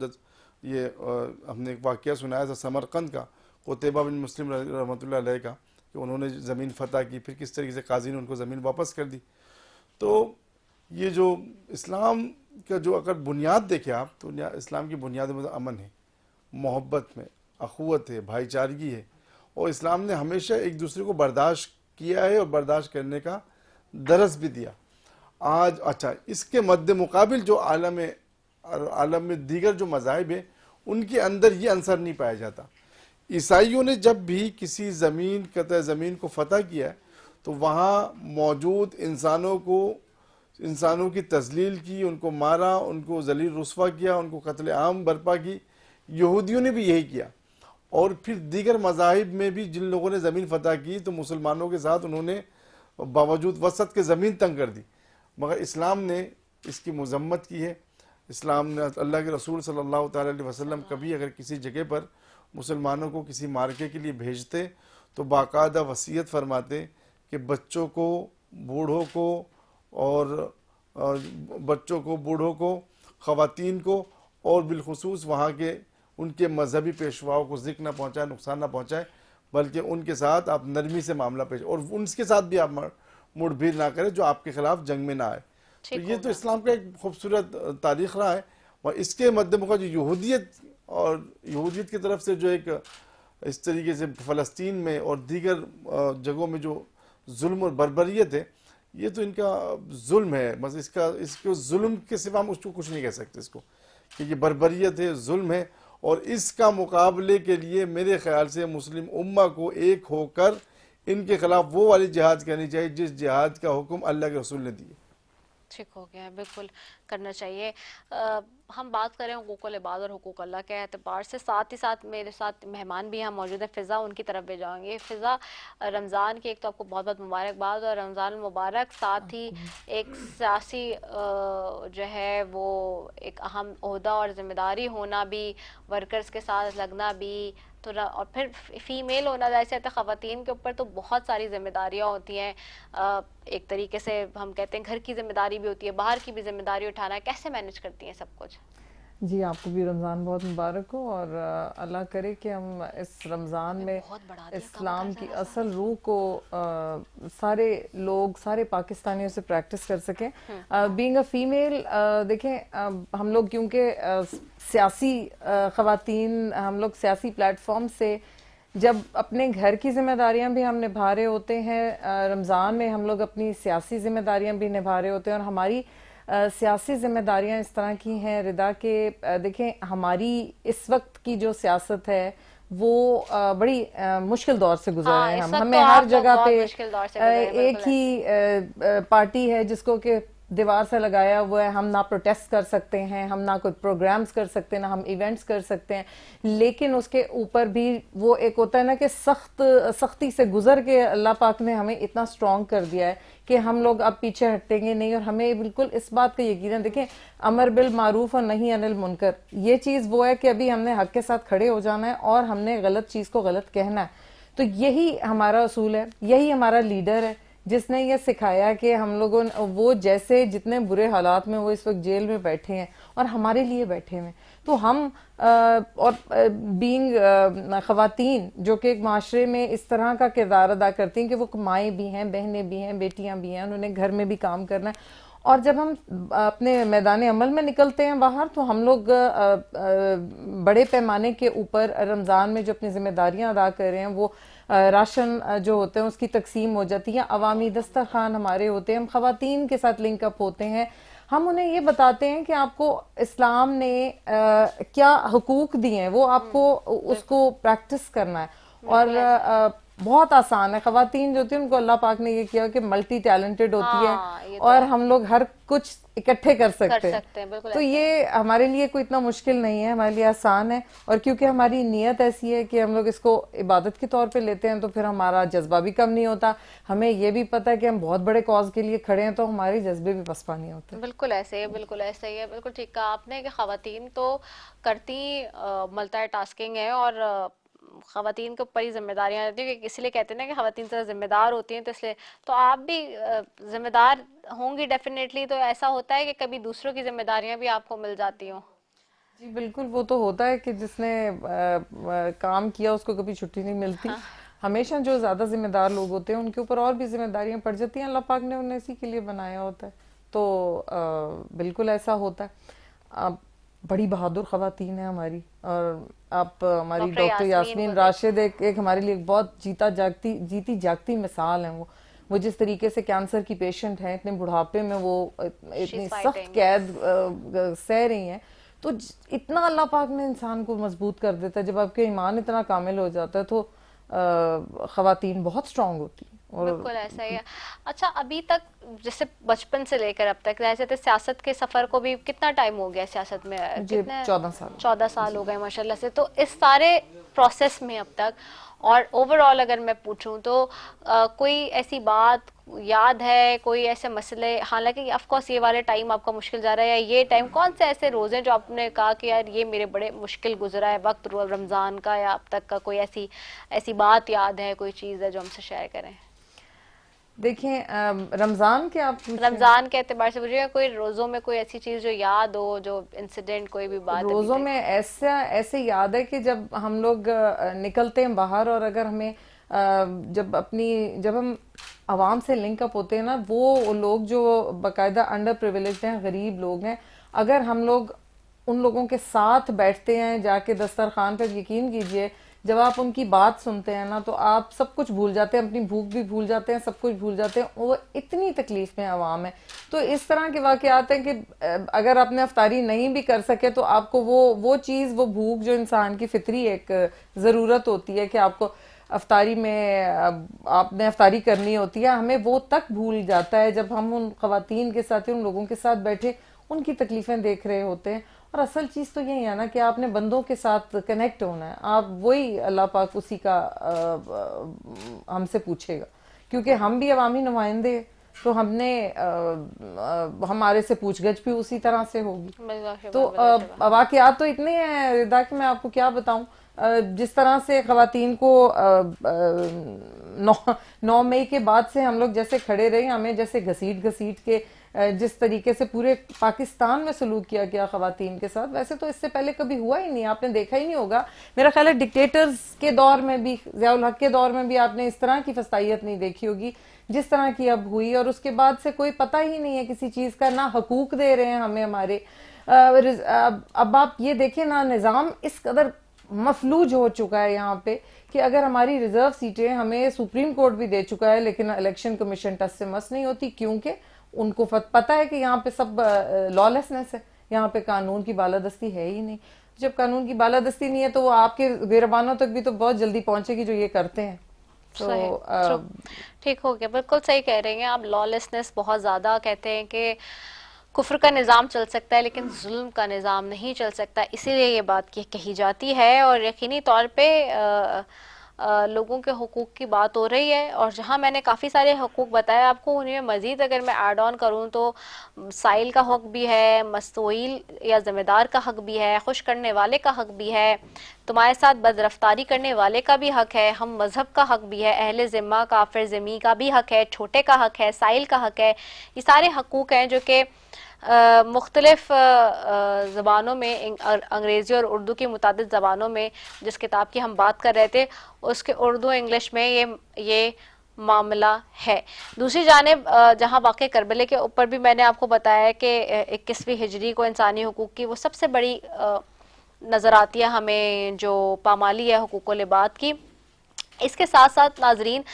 ये हमने एक वाक़या सुनाया था समरकंद का, कुतैबा बिन मुस्लिम रहमतुल्लाह अलैह का, कि उन्होंने ज़मीन फ़तह की, फिर किस तरीके से काजी ने उनको ज़मीन वापस कर दी। तो ये जो इस्लाम का जो अगर बुनियाद देखें आप, तो इस्लाम की बुनियाद में अमन है, मोहब्बत में अखुवत है, भाईचारगी है, और इस्लाम ने हमेशा एक दूसरे को बर्दाश्त किया है और बर्दाश्त करने का दरस भी दिया। आज अच्छा, इसके मद्दे मुकाबिल जो आलम में दीगर जो मज़ाहिब है, उनके अंदर ये अंसर नहीं पाया जाता। ईसाइयों ने जब भी किसी ज़मीन, कतई ज़मीन को फ़तह किया है, तो वहाँ मौजूद इंसानों की तजलील की, उनको मारा, उनको जलील रुस्वा किया, उनको कत्ल आम बर्पा की। यहूदियों ने भी यही किया। और फिर दीगर मज़ाहिब में भी जिन लोगों ने ज़मीन फतह की तो मुसलमानों के साथ उन्होंने बावजूद वसत के ज़मीन तंग कर दी, मगर इस्लाम ने इसकी मजम्मत की है। इस्लाम ने, अल्लाह के रसूल सल्लल्लाहु अलैहि वसल्लम कभी अगर किसी जगह पर मुसलमानों को किसी मार्के के लिए भेजते तो बाकायदा वसीयत फरमाते कि बच्चों को, बूढ़ों को, ख़वातीन को और बिलखुसूस वहाँ के उनके मजहबी पेशवाओं को ज़िक्र न पहुँचाए, नुकसान न पहुँचाए, बल्कि उनके साथ आप नरमी से मामला पेश, और उनके साथ भी आप मुठभेड़ ना करें जो आपके खिलाफ जंग में ना आए। तो ये तो इस्लाम का एक खूबसूरत तारीख रहा है। और इसके मद्देनजर जो यहूदियत की तरफ से जो एक इस तरीके से फ़लस्तीन में और दीगर जगहों में जो जुल्म और बर्बरियत है, ये तो इनका जुल्म है। बस इसको जुल्म के सिवा हम उसको कुछ नहीं कह सकते इसको, कि ये बर्बरियत है, जुल्म है। और इसका मुकाबले के लिए मेरे ख्याल से मुस्लिम उम्मा को एक होकर इनके खिलाफ वो वाली जिहाद करनी चाहिए जिस जिहाद का हुक्म अल्लाह के रसूल ने दिया। ठीक हो गया, बिल्कुल करना चाहिए। हम बात करें हुकूकुल इबाद और हुकूक अल्लाह के एतबार से, साथ ही साथ मेरे साथ मेहमान भी यहाँ मौजूद है, फ़िज़ा, उनकी तरफ भी जाएंगे। फ़िज़ा, रमज़ान की एक तो आपको बहुत बहुत मुबारकबाद, और रमज़ान मुबारक, साथ ही एक सियासी जो है वो एक अहम ओहदा और ज़िम्मेदारी होना भी, वर्कर्स के साथ लगना भी, तो और फिर फ़ीमेल होना, जैसे ख़वातीन के ऊपर तो बहुत सारी जिम्मेदारियाँ होती हैं। एक तरीके से हम कहते हैं घर की जिम्मेदारी भी होती है, बाहर की भी जिम्मेदारी उठाना है, कैसे मैनेज करती हैं सब कुछ? जी, आपको भी रमज़ान बहुत मुबारक हो, और अल्लाह करे कि हम इस रमज़ान में इस्लाम की असल रूह को सारे लोग, सारे पाकिस्तानियों से प्रैक्टिस कर सकें। बीइंग अ फीमेल, देखें हम लोग क्योंकि सियासी ख़वातीन, हम लोग सियासी प्लेटफॉर्म से जब अपने घर की जिम्मेदारियां भी हम निभा रहे होते हैं, रमज़ान में हम लोग अपनी सियासी जिम्मेदारियां भी निभा रहे होते हैं। और हमारी सियासी जिम्मेदारियां इस तरह की हैं रिदा के, देखें हमारी इस वक्त की जो सियासत है वो बड़ी मुश्किल दौर से गुजर रहे हैं हम। हमें हर जगह पे एक ही पार्टी है जिसको कि दीवार से लगाया हुआ है। हम ना प्रोटेस्ट कर सकते हैं, हम ना कोई प्रोग्राम्स कर सकते हैं, ना हम इवेंट्स कर सकते हैं, लेकिन उसके ऊपर भी वो एक होता है ना कि सख्ती से गुजर के अल्लाह पाक ने हमें इतना स्ट्रॉन्ग कर दिया है कि हम लोग अब पीछे हटेंगे नहीं। और हमें बिल्कुल इस बात का यकीन है, देखें अमर बिल मारूफ और नहीं अनिल मुनकर, ये चीज़ वो है कि अभी हमने हक के साथ खड़े हो जाना है और हमने गलत चीज़ को गलत कहना है। तो यही हमारा असूल है, यही हमारा लीडर है जिसने ये सिखाया कि हम लोगों, वो जैसे जितने बुरे हालात में वो इस वक्त जेल में बैठे हैं और हमारे लिए बैठे हुए, तो हम और बीइंग ख़वातीन जो कि एक माशरे में इस तरह का किरदार अदा करती हैं कि वो माएँ भी हैं, बहनें भी हैं, बेटियां भी हैं, उन्होंने घर में भी काम करना है। और जब हम अपने मैदान अमल में निकलते हैं बाहर, तो हम लोग बड़े पैमाने के ऊपर रमज़ान में जो अपनी जिम्मेदारियां अदा कर रहे हैं, वो राशन जो होते हैं उसकी तकसीम हो जाती है, अवामी दस्तरखान हमारे होते हैं, हम ख़वातीन के साथ लिंकअप होते हैं, हम उन्हें ये बताते हैं कि आपको इस्लाम ने क्या हुकूक दिए हैं, वो आपको उसको प्रैक्टिस करना है। और बहुत आसान है। ख़वातीन जो होती है उनको अल्लाह पाक ने ये किया कि मल्टी टैलेंटेड होती है, और हम लोग हर कुछ इकट्ठे कर सकते हैं। तो ये हमारे लिए कोई इतना मुश्किल नहीं है, हमारे लिए आसान है। और क्योंकि हमारी नीयत ऐसी है कि हम लोग इसको इबादत के तौर पे लेते हैं, तो फिर हमारा जज्बा भी कम नहीं होता। हमें ये भी पता है कि हम बहुत बड़े कॉज के लिए खड़े हैं, तो हमारे जज्बे भी पसपा नहीं होते। बिल्कुल ऐसे ही, बिल्कुल ऐसे ही है, बिल्कुल ठीक कहा आपने कि ख़वातीन तो करती मल्टीटास्किंग है, और ख़वातीन के ऊपर ही जिम्मेदारियां रहती हैं, इसलिए कहते हैं ना कि ख़वातीन ज़रा जिम्मेदार होती हैं। तो इसलिए तो आप भी जिम्मेदार होंगी डेफिनेटली। तो ऐसा होता है कि कभी दूसरों की जिम्मेदारियां भी आपको मिल जाती हों? जी बिल्कुल, वो तो होता है कि जिसने काम किया उसको कभी छुट्टी नहीं मिलती। हमेशा जो ज़्यादा जिम्मेदार लोग होते हैं उनके ऊपर और भी जिम्मेदारियां पड़ जाती हैं, अल्लाह पाक ने उन्हें इसी के लिए बनाया होता है। तो बिल्कुल ऐसा होता है। बड़ी बहादुर ख़वातीन है हमारी, और आप हमारी डॉक्टर यास्मीन राशिद एक हमारे लिए बहुत जीती जागती मिसाल है। वो जिस तरीके से कैंसर की पेशेंट है, इतने बुढ़ापे में वो इतनी सख्त कैद सह रही हैं। तो इतना अल्लाह पाक ने इंसान को मजबूत कर देता है। जब आपके ईमान इतना कामिल हो जाता है तो ख़वातीन बहुत स्ट्रांग होती है। बिल्कुल ऐसा ही है। अच्छा, अभी तक जैसे बचपन से लेकर अब तक जैसे सियासत के सफर को भी कितना टाइम हो गया सियासत में? मुझे कितने 14 साल। 14 साल हो गए माशाल्लाह से। तो इस सारे प्रोसेस में अब तक और ओवरऑल अगर मैं पूछूं तो कोई ऐसी बात याद है, कोई ऐसे मसले, हालांकि ऑफ कोर्स ये वाले टाइम आपका मुश्किल जा रहा है, या ये टाइम कौन से ऐसे रोज़ हैं जो आपने कहा कि यार ये मेरे बड़े मुश्किल गुजरा है वक्त रमज़ान का, या अब तक का कोई ऐसी ऐसी बात याद है, कोई चीज़ है जो हमसे शेयर करें? देखिए रमज़ान के आप पूछ रहे हैं? रमजान के एतबार से पूछिएगा, कोई रोजों में कोई ऐसी चीज जो याद हो, जो इंसिडेंट, कोई भी बात? रोज़ों में ऐसा ऐसे याद है कि जब हम लोग निकलते हैं बाहर, और अगर हमें जब हम आवाम से लिंक अप होते हैं ना, वो लोग जो बाकायदा अंडर प्रिविलेज्ड हैं, गरीब लोग हैं, अगर हम लोग उन लोगों के साथ बैठते हैं जाके दस्तरखान पर, यकीन कीजिए जब आप उनकी बात सुनते हैं ना तो आप सब कुछ भूल जाते हैं, अपनी भूख भी भूल जाते हैं, सब कुछ भूल जाते हैं। वो इतनी तकलीफ में आवाम है। तो इस तरह के वाकयात हैं कि अगर आपने अफ्तारी नहीं भी कर सके तो आपको वो चीज़, वो भूख जो इंसान की फितरी एक ज़रूरत होती है कि आपको अफ्तारी में आपने अफ्तारी करनी होती है, हमें वो तक भूल जाता है जब हम उन खवातीन के साथ, उन लोगों के साथ बैठे उनकी तकलीफें देख रहे होते हैं। और असल चीज़ तो यही है ना कि आपने बंदों के साथ कनेक्ट होना है, आप वही अल्लाह पाक उसी का हमसे पूछेगा, क्योंकि हम भी अवामी नुमाइंदे, तो हमने हमारे से पूछगछ भी उसी तरह से होगी। तो वाकयात तो इतने हैं रिदा कि मैं आपको क्या बताऊं। जिस तरह से खवातीन को 9 मई के बाद से हम लोग जैसे खड़े रहे, हमें जैसे घसीट घसीट के जिस तरीके से पूरे पाकिस्तान में सलूक किया गया खवातीन के साथ, वैसे तो इससे पहले कभी हुआ ही नहीं, आपने देखा ही नहीं होगा। मेरा ख्याल है डिक्टेटर्स के दौर में भी, ज़ियाउल हक के दौर में भी आपने इस तरह की फस्तायत नहीं देखी होगी जिस तरह की अब हुई। और उसके बाद से कोई पता ही नहीं है किसी चीज़ का, ना हकूक दे रहे हैं हमें हमारे। अब आप ये देखें ना, निज़ाम इस कदर मफलूज हो चुका है यहाँ पे कि अगर हमारी रिजर्व सीटें हमें सुप्रीम कोर्ट भी दे चुका है, लेकिन इलेक्शन कमीशन टस से मस नहीं होती, क्योंकि उनको पता है कि यहाँ पे सब लॉलेसनेस है, यहाँ पे कानून की बालादस्ती है ही नहीं। जब कानून की बालादस्ती नहीं है तो वो आपके गिरबानों तक भी तो बहुत जल्दी पहुंचेगी जो ये करते हैं। तो ठीक हो गया, बिल्कुल सही कह रहे हैं आप। लॉलेसनेस बहुत ज्यादा, कहते हैं कि कुफ्र का निज़ाम चल सकता है लेकिन जुल्म का निज़ाम नहीं चल सकता, इसीलिए ये बात कही जाती है। और यकीनी तौर पे लोगों के हुकूक की बात हो रही है, और जहाँ मैंने काफ़ी सारे हुकूक बताए आपको, उन्हें मज़ीद अगर मैं ऐड ऑन करूँ तो साइल का हक भी है, मस्तोइल या ज़िम्मेदार का हक भी है, खुश करने वाले का हक भी है, तुम्हारे साथ बदरफ्तारी करने वाले का भी हक है, हम मज़हब का हक भी है, अहले ज़िम्मा काफिर ज़िम्मी का भी हक है, छोटे का हक है, साइल का हक है। ये सारे हकूक हैं जो कि मुख्तलिफ ज़बानों में, अंग्रेज़ी और उर्दू की मुतादिद ज़बानों में, जिस किताब की हम बात कर रहे थे उसके उर्दू इंग्लिश में ये मामला है। दूसरी जानिब जहाँ वाक़े करबले के ऊपर भी मैंने आपको बताया कि 21वीं हिजरी को इंसानी हुकूक की वो सबसे बड़ी नज़र आती है हमें जो पामाली है हुकूकुल इबाद की। इसके साथ साथ नाजरीन,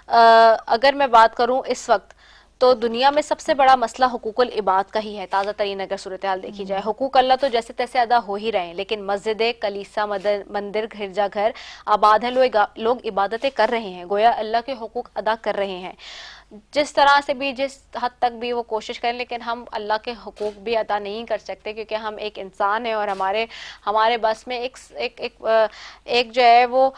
अगर मैं बात करूँ इस वक्त, तो दुनिया में सबसे बड़ा मसला हुकूकुल इबाद का ही है। ताज़ा तरीन अगर सूरत हाल देखी जाए, हुकूक अल्लाह तो जैसे तैसे अदा हो ही रहे हैं, लेकिन मस्जिद, कलीसा, मंदिर, गिरजाघर आबाद हैं, लोग इबादतें कर रहे हैं, गोया अल्लाह के हुकूक अदा कर रहे हैं। जिस तरह से भी, जिस हद तक भी वो कोशिश करें, लेकिन हम अल्लाह के हुकूक भी अदा नहीं कर सकते, क्योंकि हम एक इंसान हैं और हमारे बस में एक जो है वो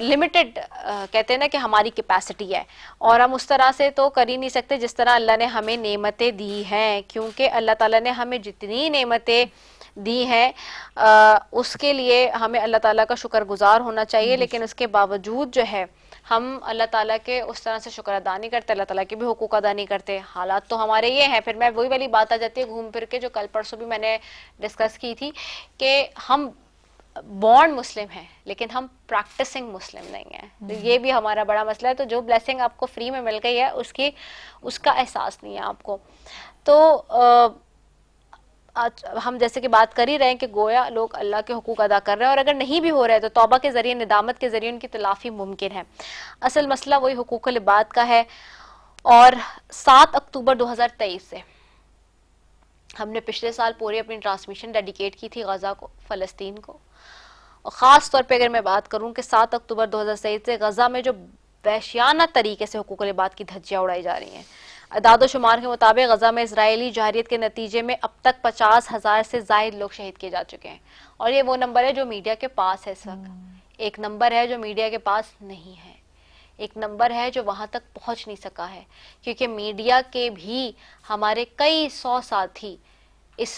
लिमिटेड, कहते हैं ना कि हमारी कैपेसिटी है, और हम उस तरह से तो कर ही नहीं सकते जिस तरह अल्लाह ने हमें नेमतें दी हैं। क्योंकि अल्लाह ताला ने हमें जितनी नेमतें दी हैं उसके लिए हमें अल्लाह ताला का शुक्रगुजार होना चाहिए, लेकिन उसके बावजूद जो है हम अल्लाह ताला के उस तरह से शुक्र अदा नहीं करते, अल्लाह ताला के भी हुकूक अदा नहीं करते। हालात तो हमारे ये हैं। फिर मैं वही वाली बात आ जाती है घूम फिर के, जो कल परसों भी मैंने डिस्कस की थी, कि हम बॉर्न मुस्लिम हैं लेकिन हम प्रैक्टिसिंग मुस्लिम नहीं है। तो ये भी हमारा बड़ा मसला है। तो जो ब्लेसिंग आपको फ्री में मिल गई है उसका एहसास नहीं है आपको। तो आज हम जैसे कि बात कर ही रहे हैं कि गोया लोग अल्लाह के हुकूक अदा कर रहे हैं, और अगर नहीं भी हो रहे तो तौबा के जरिए, निदामत के जरिए उनकी तलाफी मुमकिन है। असल मसला वही हुकूकुल इबाद का है। और 7 अक्टूबर 2023 से हमने पिछले साल पूरी अपनी ट्रांसमिशन डेडिकेट की थी गजा को, फ़लस्तीन को। और ख़ास तौर पे अगर मैं बात करूं कि 7 अक्टूबर 2023 से गजा में जो वहशियाना तरीके से हुकूक इबाद की धज्जियां उड़ाई जा रही हैं। अदाद शुमार के मुताबिक गजा में इजरायली जहरियत के नतीजे में अब तक 50,000 से जायद लोग शहीद किए जा चुके हैं। और ये वो नंबर है जो मीडिया के पास है इस वक्त। एक नंबर है जो मीडिया के पास नहीं है, एक नंबर है जो वहां तक पहुंच नहीं सका है, क्योंकि मीडिया के भी हमारे कई 100 साथी इस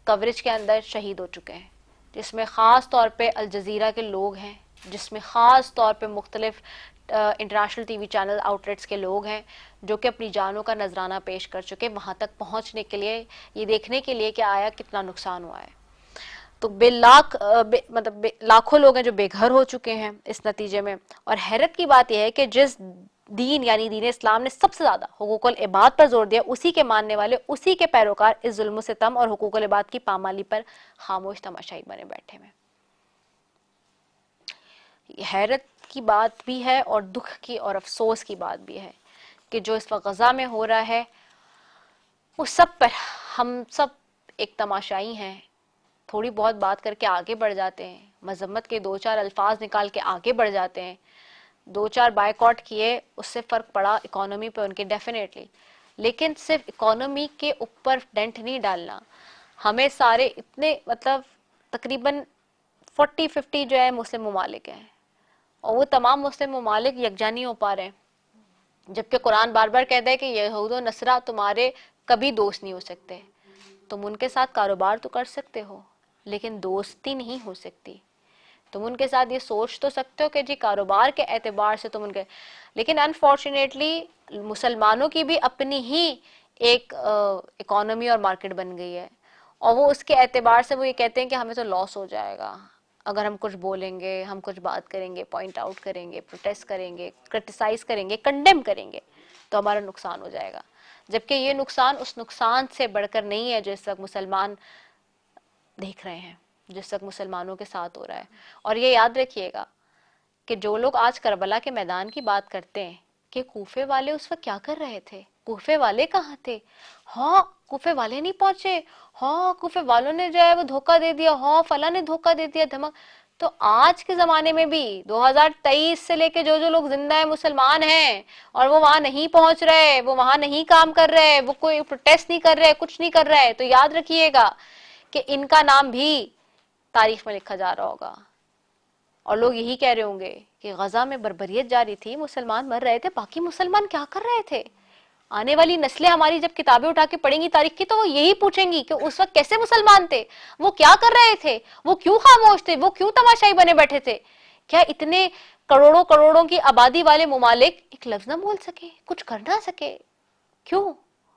कवरेज के अंदर शहीद हो चुके हैं, जिसमें ख़ास तौर पे अल जज़ीरा के लोग हैं, जिसमें ख़ास तौर पे मुख्तलिफ इंटरनेशनल टीवी चैनल आउटलेट्स के लोग हैं जो कि अपनी जानों का नजराना पेश कर चुके हैं वहां तक पहुंचने के लिए, ये देखने के लिए कि आया कितना नुकसान हुआ है। तो मतलब लाखों लोग हैं जो बेघर हो चुके हैं इस नतीजे में। और हैरत की बात यह है कि जिस दीन यानी दीन इस्लाम ने सबसे ज्यादा हुकूकुल इबाद पर जोर दिया, उसी के मानने वाले, उसी के पैरोकार इस जुल्म सितम और हुकूकुल इबाद की पामाली पर खामोश तमाशाई बने बैठे हैं। हैरत की बात भी है और दुख की और अफसोस की बात भी है कि जो इस वक्त गजा में हो रहा है उस सब पर हम सब एक तमाशाई हैं। थोड़ी बहुत बात करके आगे बढ़ जाते हैं, मजम्मत के 2-4 अल्फाज निकाल के आगे बढ़ जाते हैं, 2-4 बायकॉट किए, उससे फर्क पड़ा इकोनॉमी पे उनके डेफिनेटली, लेकिन सिर्फ इकोनॉमी के ऊपर डेंट नहीं डालना। हमें सारे इतने मतलब तकरीबन 40-50 जो है मुस्लिम ममालिक हैं और वो तमाम मुस्लिम ममालिक यकजा नहीं हो पा रहे हैं, जबकि कुरान बार बार कहता है कि यहूद और नसरा तुम्हारे कभी दोस्त नहीं हो सकते। तुम उनके साथ कारोबार तो कर सकते हो लेकिन दोस्ती नहीं हो सकती। तुम उनके साथ ये सोच तो सकते हो कि जी कारोबार के एतबार से तुम उनके, लेकिन अनफॉर्चुनेटली मुसलमानों की भी अपनी ही एक इकोनॉमी और मार्केट बन गई है और वो उसके एतबार से वो ये कहते हैं कि हमें तो लॉस हो जाएगा अगर हम कुछ बोलेंगे, हम कुछ बात करेंगे, पॉइंट आउट करेंगे, प्रोटेस्ट करेंगे, क्रिटिसाइज करेंगे, कंडेम करेंगे तो हमारा नुकसान हो जाएगा। जबकि ये नुकसान उस नुकसान से बढ़कर नहीं है जो इस वक्त मुसलमान देख रहे हैं, जिस वक्त मुसलमानों के साथ हो रहा है। और ये याद रखिएगा कि जो लोग आज करबला के मैदान की बात करते हैं कि कूफे वाले उस वक्त क्या कर रहे थे, कूफे वाले कहाँ थे, हाँ कूफे वाले नहीं पहुंचे, हाँ कूफे वालों ने जो है वो धोखा दे दिया, हाँ फला ने धोखा दे दिया, धमक। तो आज के जमाने में भी 2023 से लेके जो जो लोग जिंदा है मुसलमान हैं और वो वहां नहीं पहुंच रहे, वो वहां नहीं काम कर रहे, वो कोई प्रोटेस्ट नहीं कर रहे, कुछ नहीं कर रहा है, तो याद रखिएगा कि इनका नाम भी तारीख में लिखा जा रहा होगा और लोग यही कह रहे होंगे कि गजा में बर्बरियत जारी थी, मुसलमान मर रहे थे, बाकी मुसलमान क्या कर रहे थे। आने वाली नस्लें हमारी जब किताबें उठा के पढ़ेंगी तारीख की तो वो यही पूछेंगी कि उस वक्त कैसे मुसलमान थे, वो क्या कर रहे थे, वो क्यों खामोश थे, वो क्यों तमाशाई बने बैठे थे। क्या इतने करोड़ों करोड़ों की आबादी वाले मुमालिक एक लफ्ज ना बोल सके, कुछ कर ना सके, क्यों?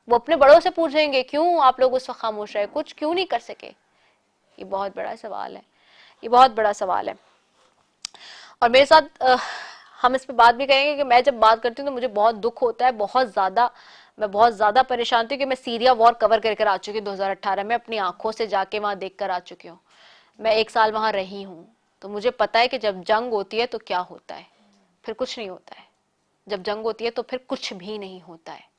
वो अपने बड़ों से पूछेंगे क्यों आप लोग उस वक्त खामोश रहे, कुछ क्यों नहीं कर सके। ये बहुत बड़ा सवाल है, ये बहुत बड़ा सवाल है। और मेरे साथ हम इस पे बात भी करेंगे कि मैं जब बात करती हूँ तो मुझे बहुत दुख होता है, बहुत ज्यादा, मैं बहुत ज्यादा परेशान थी कि मैं सीरिया वॉर कवर कर आ चुकी हूँ 2018 में, अपनी आंखों से जाके वहां देख कर आ चुकी हूँ। मैं 1 साल वहां रही हूँ तो मुझे पता है कि जब जंग होती है तो क्या होता है, फिर कुछ नहीं होता है। जब जंग होती है तो फिर कुछ भी नहीं होता है।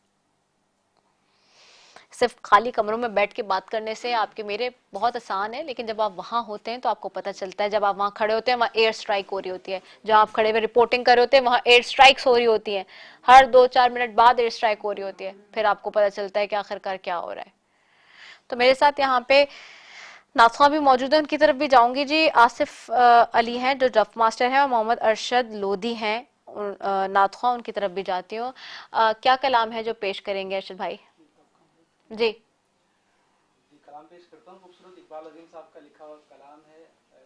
सिर्फ खाली कमरों में बैठ के बात करने से आपके मेरे बहुत आसान है, लेकिन जब आप वहां होते हैं तो आपको पता चलता है। जब आप वहां खड़े होते हैं वहां एयर स्ट्राइक हो रही होती है, जहां आप खड़े हुए रिपोर्टिंग कर रहे होते हैं वहां एयर स्ट्राइक्स हो रही होती हैं, हर 2-4 मिनट बाद एयर स्ट्राइक हो रही होती है, फिर आपको पता चलता है कि आखिरकार क्या हो रहा है। तो मेरे साथ यहाँ पे नाथवा भी मौजूद है, उनकी तरफ भी जाऊंगी जी। आसिफ अली हैं जो डफ मास्टर हैं और मोहम्मद अरशद लोधी हैं नाथवा, उनकी तरफ भी जाती हूँ। क्या कलाम है जो पेश करेंगे अरशद भाई? जी कलाम पेश करता हूँ। खूबसूरत इकबाल अजीम साहब का लिखा हुआ कलाम है,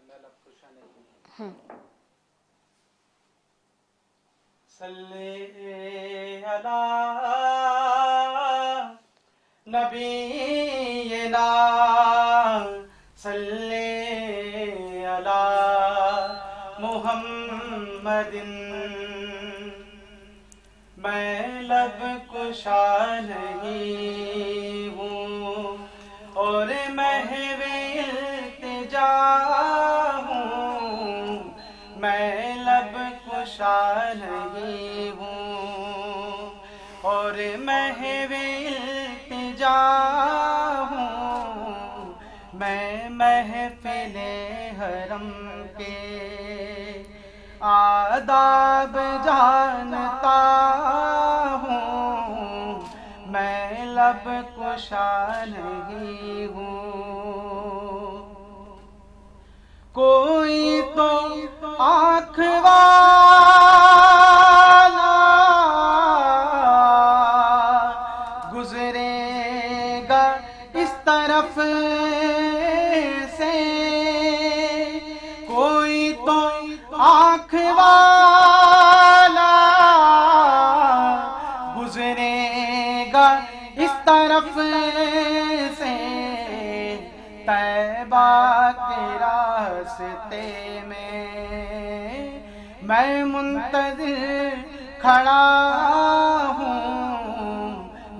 मैं लब खुशा नहीं। सल्ले अला नबीना सल्ले अला मुहम्मदिन। मैं लब कुशा नहीं हूँ और महवे इल्तिजा हूँ, मैं लब कुशा नहीं हूँ और महवे इल्तिजा हूँ। मैं महफिले हरम के आदाब जानता हूँ, मैं लब कुशा नहीं हूँ। कोई तो आँख वाला गुजरेगा इस तरफ से, कोई तो आँख वाला गुजरेगा इस तरफ से, तैबा के रास्ते में मैं मुंतज़िर खड़ा हूँ,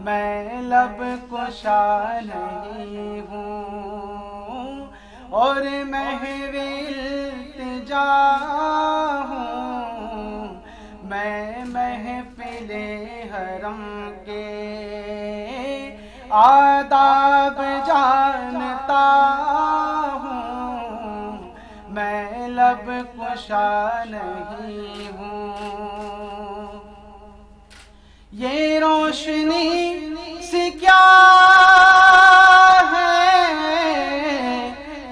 मैं लब कुशा नहीं हूँ। और महवे इल्तिजा हूँ, मैं महफिले हरम के आदाब जानता हूँ, मैं लब कुशा नहीं हूँ। ये रोशनी से क्या है,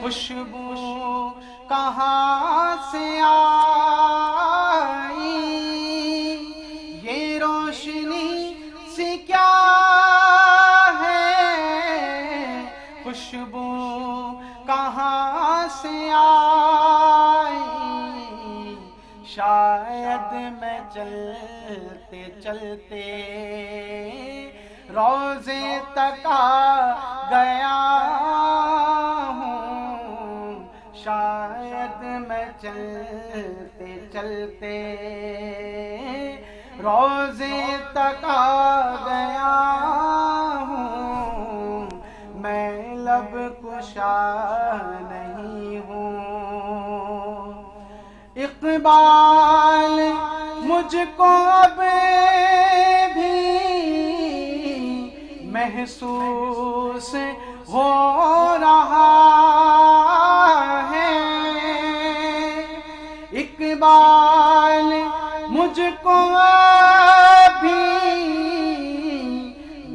खुशबू कहाँ से आई, ये रोशनी से क्या है, खुशबू कहाँ से आई। शायद मैं चलते चलते रोज़े तक आ गया हूँ, शायद मैं चलते चलते रोज़े तक आ गया हूँ, मैं लब कुशा नहीं हूँ। इक़बाल मुझको अब भी महसूस हो रहा है, इक़बाल मुझको भी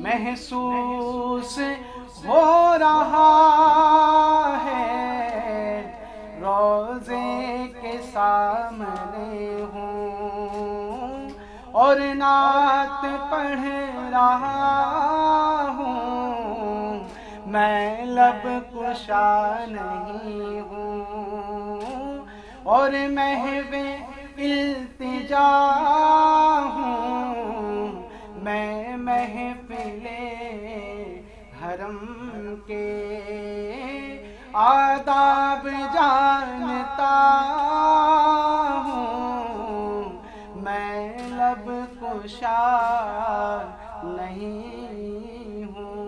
महसूस हो रहा है। रोज़े के सामने हूँ और नात पढ़ रहा हूँ, मैं लब कुशा नहीं हूँ। और महवे इल्तिजा हूँ, मैं महफिले हरम के आदाब जानता हूँ, मैं लब कुशा नहीं हूँ।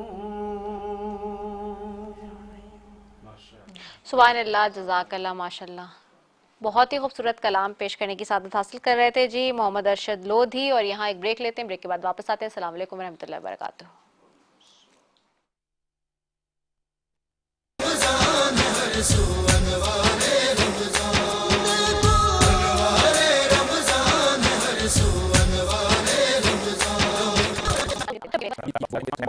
सुभान अल्लाह, जज़ाकल्लाह, माशाल्लाह। बहुत ही खूबसूरत कलाम पेश करने की सादत हासिल कर रहे थे जी मोहम्मद अरशद लोधी। और यहाँ एक ब्रेक लेते हैं, ब्रेक के बाद वापस आते हैं। अस्सलाम वालेकुम रहमतुल्लाहि व बरकातुहू।